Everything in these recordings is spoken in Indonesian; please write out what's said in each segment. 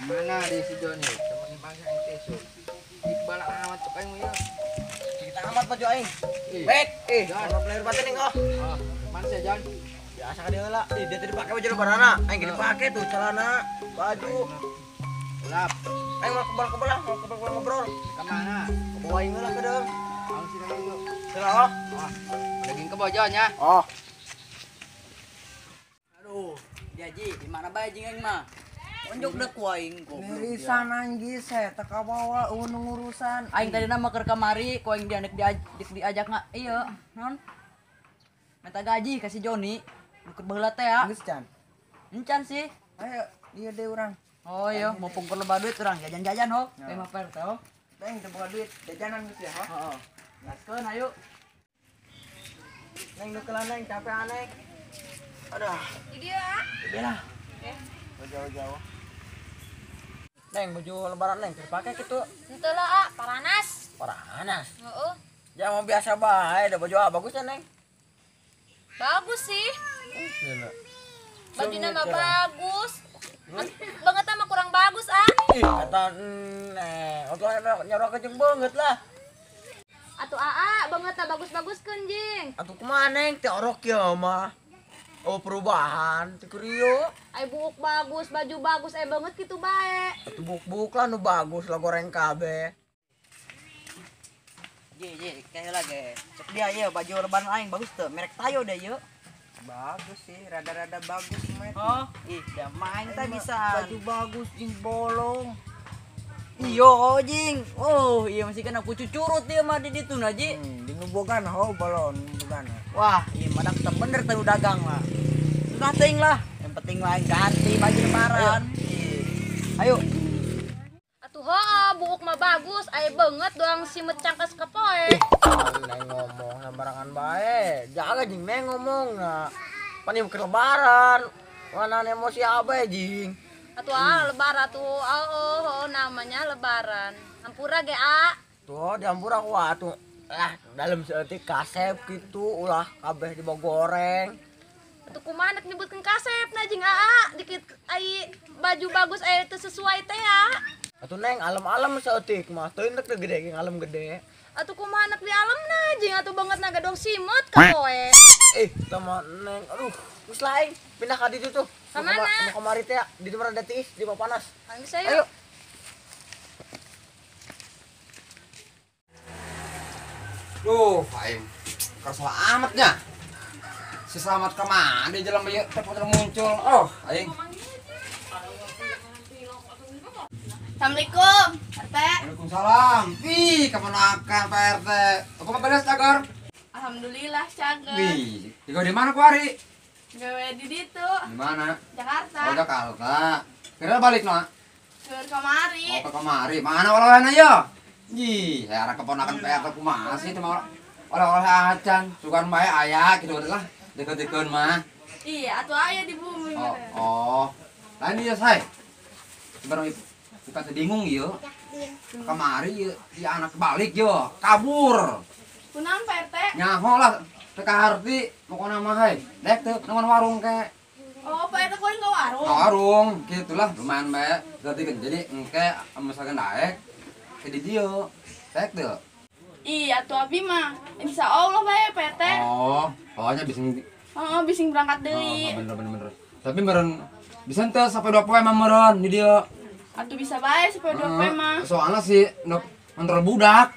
Kemana dia si Joni? Temen bangsa yang teso. Di balak amat tuh kayak ya. Kita amat Pak Jo aing. Baik, Jon, ono player batin ning oh. Mana sih Jon? Biasa kan dia lah. Dia tadi pakai baju lebaran aing gini pakai tuh celana, baju. Lap. Aing mau kebelah ngobrol. Kemana? Ke bawah aing lah ke deung. Ang sini dulu. Sila oh. Daging kebo Jon ya. Oh. Aduh, Jaji, di mana bae jeung aing mah? Unjuk dek ku aing kok. Irisan anjing saya teka bawa urusan. Aing tadi nama keur kamari, ku aing diajak nga ieu, non. Minta gaji ka si Joni. Keur baheula teh ya. Geus can. Encan sih. Ayo, ieu deui urang. Oh iya, mumpung keur loba duit urang jajan-jajan ho. Teh mah per teh ho. Teng teu boga duit, jajanan geus ya, ho. Heeh. Gaskeun ayo. Neng nu kelaneng capek aneh. Aduh. Iyalah. Jauh-jauh. Neng baju lebaran neng terpakai gitu. Henteu lah, paranas. Paranas. Heeh. Jangan mau biasa bae, ada baju bagus ya neng. Bagus sih. Gila. Bajunya mah bagus. Banget mah kurang bagus ah. Ih, kata neng, oke nyorok kejeng banget lah. Atuh aa banget bagus-bagus kenjing. Atuh kumaha neng, teh orok ya mah. Oh perubahan, teh kurio. Ai buuk bagus, baju bagus, banget gitu bae. Atuh buk-buk lah nu bagus lah goreng kabeh. Ji, kayak lagi. Cek dia ieu baju lebaran aing bagus teu, merek Tayo deh ieu. Bagus sih, rada-rada bagus mah. Oh, ih, da main teh bisa. Baju bagus jeung bolong. Iyo jing. Oh, iya masih kena pucu curut dia mah di ditu na Ji. Di nubogan ho balon nubogan. Wah, iya madak teu bener teu dagang lah. Sudah ting lah. Yang penting mah ganti baju lebaran. Ayo. Atuh heuh, buuk mah bagus, ai banget doang si mecangkas ka poe. Neng ngomong sembarangan bae. Jaga jeung neng ngomong na. Pan ieu keur lebaran. Wana emosi abe jing. Atuh lebaran tuh. Oh, namanya lebaran. Hampura ge Tuh diampura ku atuh. Dalam seeutik kasep gitu ulah kabeh dibawa goreng. Atuh kumaha nek nyebutkeun kasep na jeung dikit ai baju bagus teu sesuai teh ya. Atuh neng alem-alem seeutik mah teu indek teu gede ge ngalem gede. Atuh kumaha nek di alemna jeung atuh banget naga dong simet ka poe. Kita mah neng aduh geus lain pindah ka ditu tuh. Ka mana? Anu kamari teh di ditu rada tiis di bawah panas. Ayo saya. Ayo. Duh, Faim. Kerasa amatnya. Si Slamet kemana di jalan bayi tepat muncul. Oh, aing. Assalamualaikum, RT. Waalaikumsalam. Ih, kapan akan Pak RT? Aku mau beres cagar. Alhamdulillah cager. Wih, tinggal di mana Kuari? Gawe di ditu, Di mana? Jakarta. Oh, Jakarta. Kira balik no? Ke kamari. Oh, ke kamari. Mana oleh-olehnya ya? Ih, saya arah keponakan PRT kumaha sih cuma oleh-oleh acan. Sugan bae aya gitu lah. Deket-deket mah. Iya, atuh aya di bumi. Oh. Lain dia say. Baru bukan sedingung ya. Kamari ya, di anak balik yo, kabur. Kunaon Pak RT? Nyaho lah. Teka harti pokoknya mah hai. Dek tuh nongon warung ke. Oh, Pak RT kuing ka warung. Warung gitulah lumayan bae. Jadi engke misalkan daek ke di dia. Dek tuh. Iya, atuh abi mah insya Allah bae Pak RT. Oh, pokoknya bisa Heeh, bising berangkat deui. bener. Tapi meren bisa teh sampai 2 poe mah meren di dia. Atuh bisa bae supaya 2 poe mah. Soalnya si nonton budak.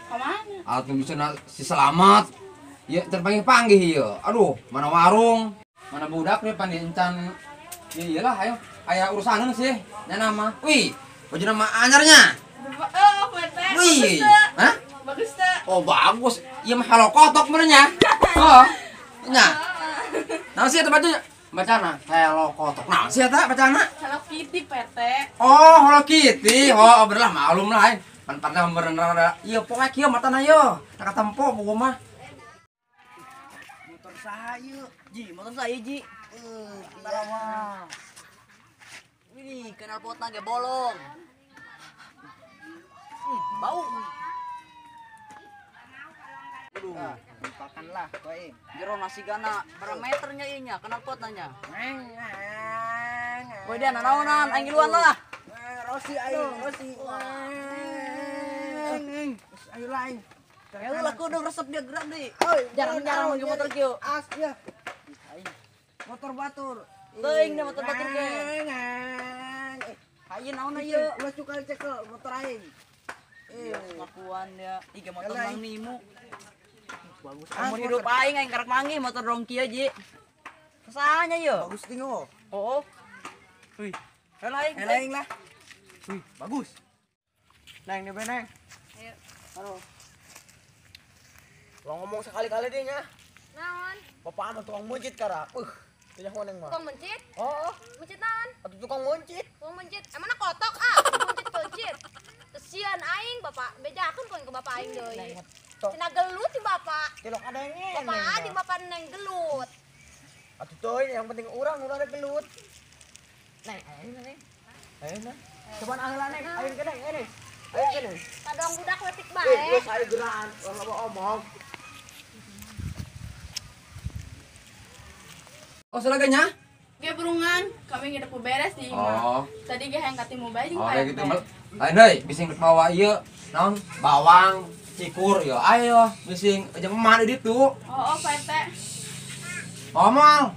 Ka mana? Atau bisa si Slamet. Ya terpanggih-panggih ya. Aduh, mana warung, mana budak nih pandiencan. Ya iyalah ayo. Aya urusaneun sih. Nya nama. Wih, baju nama anyarnya. Oh, Pak RT. Wih. Bagus teu? Hah? Bagus teu? Oh, bagus. Iya mah Hello Kotok benernya. Oh. Nya. Nah, sih eta bajunya. Bacana Hello Kotok. Nah, sih eta bacana. Hello Kitty Pak RT. Oh, Hello Kitty. Oh, bener lah maklum lah. Pan-pan bener rada. Iya, poe kieu matana yo. Tak tempo buku mah. Motor saya, Ji, motor saya Ji. Antara mah. Wih, kenal potna ge bolong. Bau. Aduh, makanlah koe. Jero nasi gana parameternya inya, kenapa tanya? Koe dia nanaonan, aing giluan lah. Rosi ayo, Rosi. Ayo lain. Ya lah kudu resep dia gerak deui. Oi, Jarang-jarang ngge motor kieu. As ya. Motor batur. Teuing dia motor batur ge. Hayu naon ieu? Ulah cukal cekel motor aing. Lakuan dia. Iga motor Yalah, Mang Nimu. Bagus. Mun hidup aing karek manggih motor dong kieu ji. Sasanya ieu. Bagus tingo. Oh. Wih. Lain lah. Wih, bagus. Neng, nih Neng. Ayo. Halo. Lo ngomong sekali-kali deh nya. Naon? Bapak mah tukang muncit kara. Tanya Neng mah. Tukang mencit? Oh, Mencit naon? atuh tukang muncit. Tukang mencit. Emangna kotok mencit-mencit. Kesian aing bapak, bejakeun koin ke bapak aing deui. Cenah gelut si bapak. Tilok ada yang ini. Bapak di bapak neng gelut. Atuh teuing yang penting urang ulah ada gelut. Neng, ayo Neng. Ayo Neng. Coba ahla Neng, ayo ke Neng, ini. Ayo ke Neng. Kadang budak letik Eh, bae. lu saya geran, kalau omong. Oh, selaganya? Ge burungan, kami ngider beres di imah. Oh. Tadi ge hayang kati mobile jeung Oh, Pak kayak RT. gitu. Lain deui, bising rek bawa ieu naon? Bawang, cikur ya. Ayo, bising jeung emah di ditu. Oh, Pak RT. Oh, moal.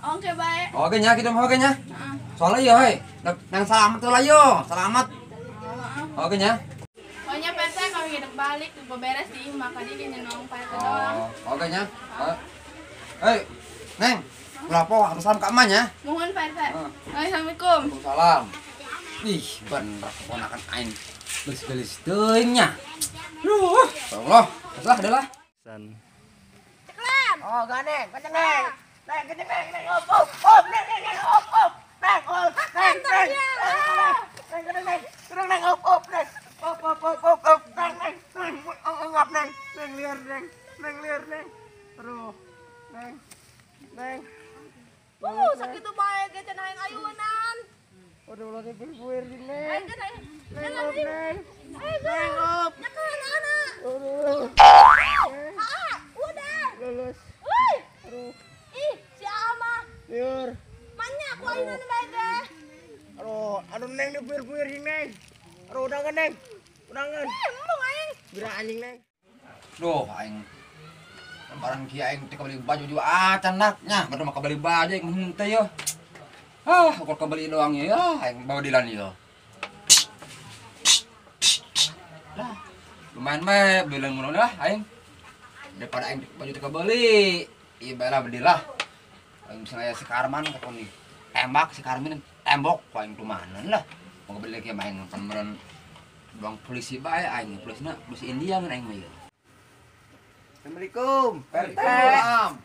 Oke bae. Oke nya, kita mau oke nya. Heeh. Soalnya ya, hei, nang selamat lah yo, selamat. Oke nya. Pokoknya Pak RT kami ngider balik di beres di imah kadi ge nyenong Pak RT doang. Oh, oke nya. Hei, Neng, berapa harus salam ke emaknya? Mohon Pak RT. Heeh. Assalamualaikum. Waalaikumsalam. Ih, bener keponakan aing. Gelis-gelis teuing nya. Duh, Allah, lah adalah. Oh, gane, kenceng Neng. Neng, kenceng Neng, Neng, op, Neng, Neng, op, Neng, op, Neng, Neng. Neng, Neng, Neng, Neng, op, Neng. Op, Neng, Neng, ngap Neng. Neng liar Neng. Neng liar Neng. Aduh. Neng. Neng. Sakitu bae ge cenah aing ayunan. Aduh, lo dipir-pir di Neng. Aing cenah. Neng, op, Neng. Ayo, Neng, op. nyakeun anak. Aduh. Udah. Lulus. Woi. Aduh. Ih, si Ama. Liar. Manya aku ayunan bae ge. Aduh, Neng dipir-pir di Neng. Aduh, udangan Neng. Udangan. Embung aing. Bira anjing Neng. Duh, aing. Barang kieu aing teh kabeli baju juga acan nya, baru mah kabeli baju aing teh yo. Aku kabeli doang ya, aing bawa dilan ieu. Lah, lumayan mah bilang ngono lah aing. Daripada aing baju teh kabeli, ieu bae lah bedilah. Aing misalnya si Karman kakon nih. Tembak si Karmin tembok ku aing tumanan lah. Mau kabeli kieu main pemeran doang polisi bae aing, polisi India kan aing mah ieu. Assalamualaikum. Salam.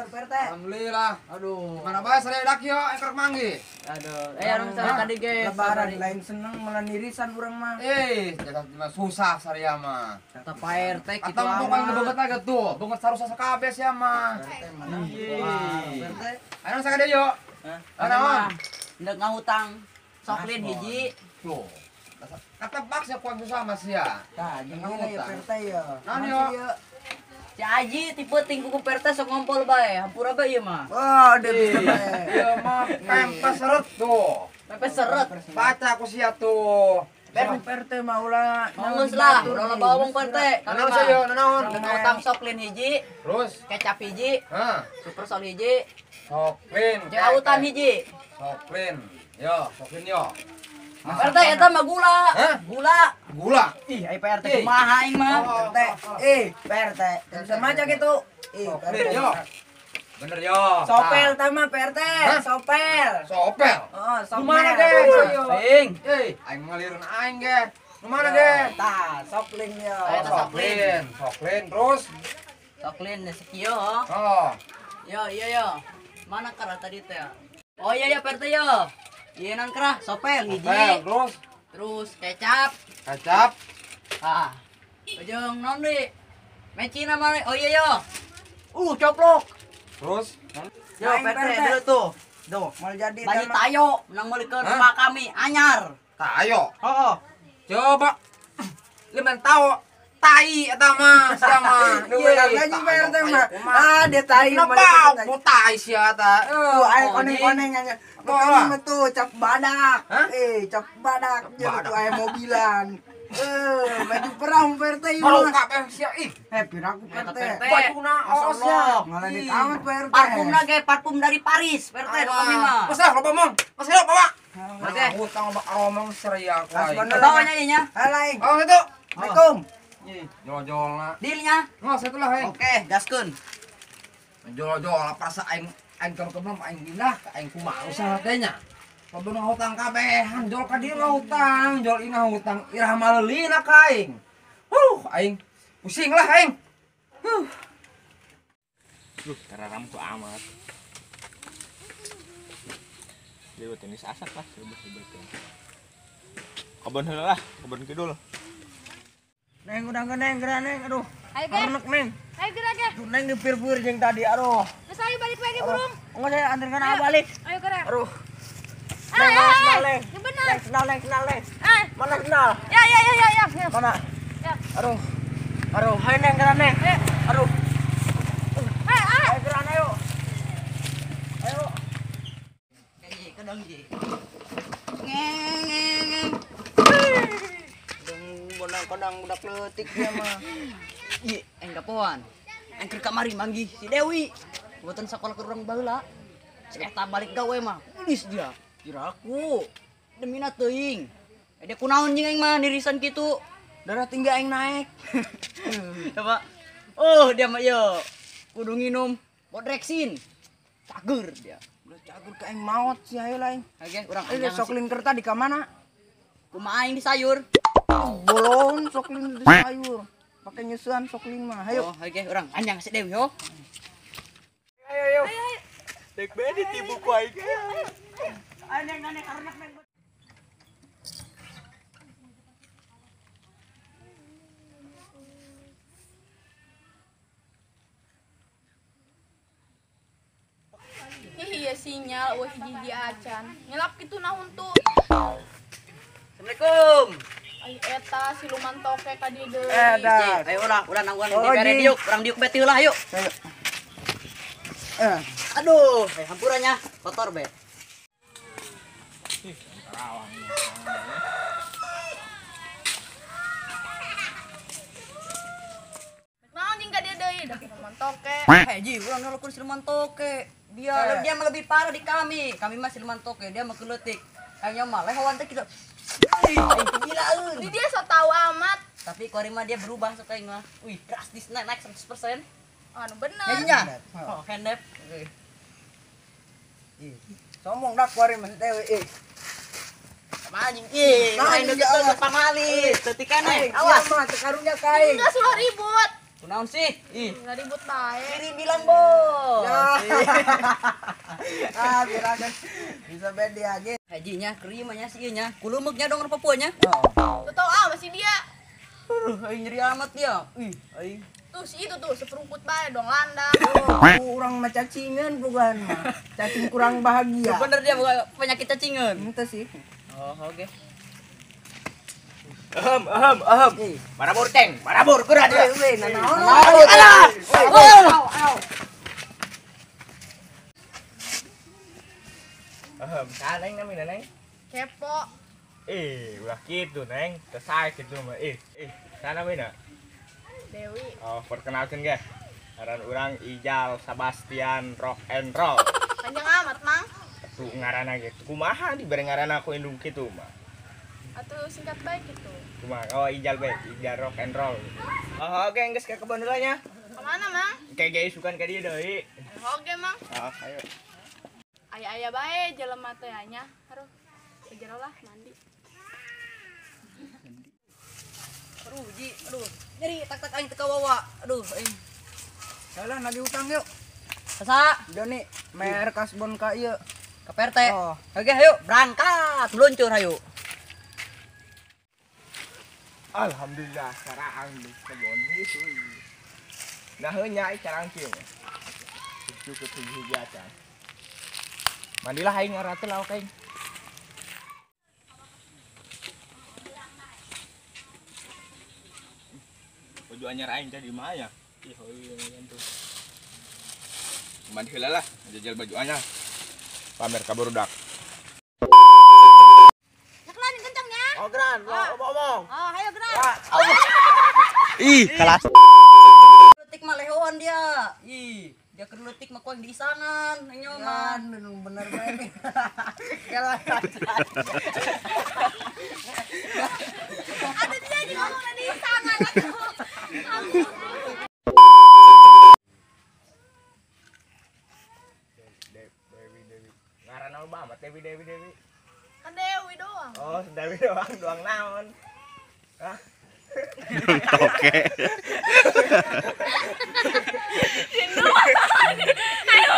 Perte. Alhamdulillah. Aduh. Mana bae saredak yo engker manggi. Aduh, anu misalnya tadi ge. Lebaran lain seneng malah nirisan urang mah. Jaga susah saria mah. Kata Pak RT kitu Atang pokoknya beungeut lagi tuh, beungeut sarusa sakabeh sia mah. Perte. Anu sakade yo. Anaon? Ndek ngahutang soklin hiji. Tuh. Katebak sia kuang susah mah sia. Tah, jeung ieu ya Perte ya. Naon yo? Si Aji tipe tingku ku PRT sok ngompol bae, hampura bae ieu mah. Wah, dia bisa bae. Ieu mah pempes seret tuh. Pepes seret. Baca aku sia tuh. Perte mah ulah. Nanggeus lah, ulah bawang PRT. Nanaon sia yo? Nanaon? Ndek ngahutang soklin hiji, Terus, kecap hiji, hah? super sol hiji, Soklin. jeung autan hiji. Soklin. Yo, soklin yo. PRT eta mah gula. Hah? Gula. Gula. Ih, ai PRT kumaha aing mah. Perte. Bisa maca gitu. Soklin yo. Bener yo. Sopel tama Perte. Hah? Sopel. Sopel. Oh, sopel. Gimana, Geng? Sing. Aing ngalirin aing ge. Nu mana ge? Tah, soklin ya. Eta soklin. Soklin terus. Soklin sekieu ho. Oh. Yo, yo. Mana kerah tadi teh? Oh iya PRT yo. Ieu nan kerah sopel hiji. Sopel terus Terus kecap. kecap. Ah. Ujung non deui. Mecina mah. Oh iya yo. Coplok. Terus Yo PRT dulu tuh. Duh, mau jadi Bayi tama. tayo nang meulikeun Hah? rumah kami anyar. tah ayo. Heeh. Coba. Liman tahu tai eta mah sia mah. Nu benar gaji PRT mah. Ah, dia tai Kenapa mau tai sia eta? Tuh, ayo koneng-koneng aja. Makanya tuh cap badak. Hah? Cap badak. Jadi badak. tuh ayo mobilan. Baju perang PRT Kalau mah. kabeh sia ih. Piraku Eta PRT. PRT. Bajuna os ya. Ngalah amat PRT. Parfum lagi, parfum dari Paris. PRT kami mah. Mas lah, loba mong. Mas lo bawa. Oke. Hutang aromong seria aku. Mas, aing. bener. Bawanya inya. Halo, Aing. Oh itu. Assalamualaikum. Jol-jolna. Dealnya. Nggak satu lah aing. Oke, gaskeun. Jol-jol perasa aing kemem aing pindah ka aing kumaha usaha teh nya. Kudu hutang kabehan jol ka dieu hutang, jol ina hutang irah maleulina ka aing. Aing pusing lah aing. Duh, kararam tuh amat. Dia buat tenis asak lah, sebut-sebut. Kebun heula lah, kebun kidul. Neng udah neng, neng. Aduh. Ayo ge. Arnek neng. Ayo gerak ge. Tuh neng dipir-pir jeung tadi. Aduh. Geus ayo balik lagi burung. Enggak saya antarkan abah balik. Ayo gerak. Aduh. Ayo, Kenal, ayo. Neng. Ya bener. Neng, kenal, neng. Eh. Mana kenal? Ya. Mana? Ya. Aduh. Aduh, hai neng geran neng. Aduh. Ayo. Ayo geran ayo. Ayo. Ji, kedang ji. Ngeng. Kadang budak leutik dia mah. Ji, enggak poan. Engker kamari manggih si Dewi. Buatan sekolah ke urang baheula. Cek eta balik gawe mah. Ulis dia. Kiraku. Demina teuing. Dia kunaon jeung aing mah nirisan kitu. Darah tinggi aing naik. Coba. Oh, dia mah yo. Kudu nginum Bodrexin. Cager dia. Udah cagur ke aing maot sih ayo lain. Oke, urang Ini soklin kerta di kamana? kumaha aing di sayur. Bolon soklin di sayur. Pakai nyusuan soklin mah. Ayo. Oh, oke, urang anjang si Dewi yo. Ayo. Dek bedi tibu ku aing. Aneh karena neng. Iya sinyal wah hiji acan. Ngelap kitu naon tuh. Assalamualaikum. Ai eta siluman toke ka dieu deui. Dah. Ayo urang nangguan Oh, di bere Ji. diuk, urang diuk beti heula yuk. Ayo. Aduh, hampurannya kotor be. Naon jeung ka dieu deui da siluman toke. Ji, urang ngalukun siluman toke. Dia mah lebih parah di kami. Kami mah siluman toke, dia mah keleutik. Kayaknya mah lehowan teh kita. Gilaeun. Di dia so tau amat. Tapi kuari mah dia berubah sekarang mah. Wih, drastis naik 100%. Anu bener. Kayaknya. Oh, handap. Sombong dak kuari Mas Dewi. Sama anjing. Ih, Nah, main anjing, gitu awas. pamalis. Teutik keneh. Awas Awas. mah tekarunya kain. Enggak sulah ribut. Kunaon sih? Ih, Enggak ribut bae. kiri bilang bos. Biar aja bisa bedi aja. Hajinya, kerimanya sih nya. Kulumuknya dong papuanya. Tuh tau ah masih dia. Aduh, aing nyeri amat dia. Ih, aing. Tuh si itu tuh seperungkut bae dong landang. Kurang mah cacingan bukan mah. Cacing kurang bahagia. Bener dia bukan penyakit cacingan. Itu sih. Oh, oke. Ahem. Marabur ceng, marabur geura dia. Ahem, kaleng namina neng. Kepo. Ulah gitu neng, selesai gitu mah. Sana mina. Dewi. Oh, perkenalkan ge. Ngaran urang Ijal Sebastian Rock and Roll. Panjang amat, Mang. Tuh ngaranna gitu. Kumaha dibere ngaranna aku indung kitu mah. Atuh singkat baik gitu. Kumaha? Oh, Ijal bae, Ijal Rock and Roll. Oh, oke, geus ke kebun heula nya. Kemana, Mang? Kayak gaya sukan ka dieu deui. Oke, Mang. Oh, ayo. Aya-aya bae jelema teh nya. Haruh. Segera lah mandi. Aduh, Ji, aduh. Nyeri tak aing teu kawawa. Aduh, aing. Salah lagi utang yuk. Sasa, Joni, mer kasbon ka ieu. ke PRT. Oh. Oke, ayo berangkat. Meluncur ayo. Alhamdulillah sarang di kebun itu. Nah heunya carang kieu. Cukup tujuh biasa. Mandilah aing ngaratul lauk aing. baju anyar aing teh di mana? Ih, heuh tuh. Mandi heula lah, jajal baju anyar. Pamer ka barudak. Ya kelan kencangnya. Oh, Gran, omong. Oh, ayo gerak. Ih, kelas. Letik mah lehoan dia. Ih, dia kerletik mah koeng di isangan, nyoman. Bener banget. Ada dia di ngomong di tangan. Dewi. Ngaran apa amat Dewi. Kan Dewi doang. Oh, Dewi doang naon. Hah? Oke. Ayo,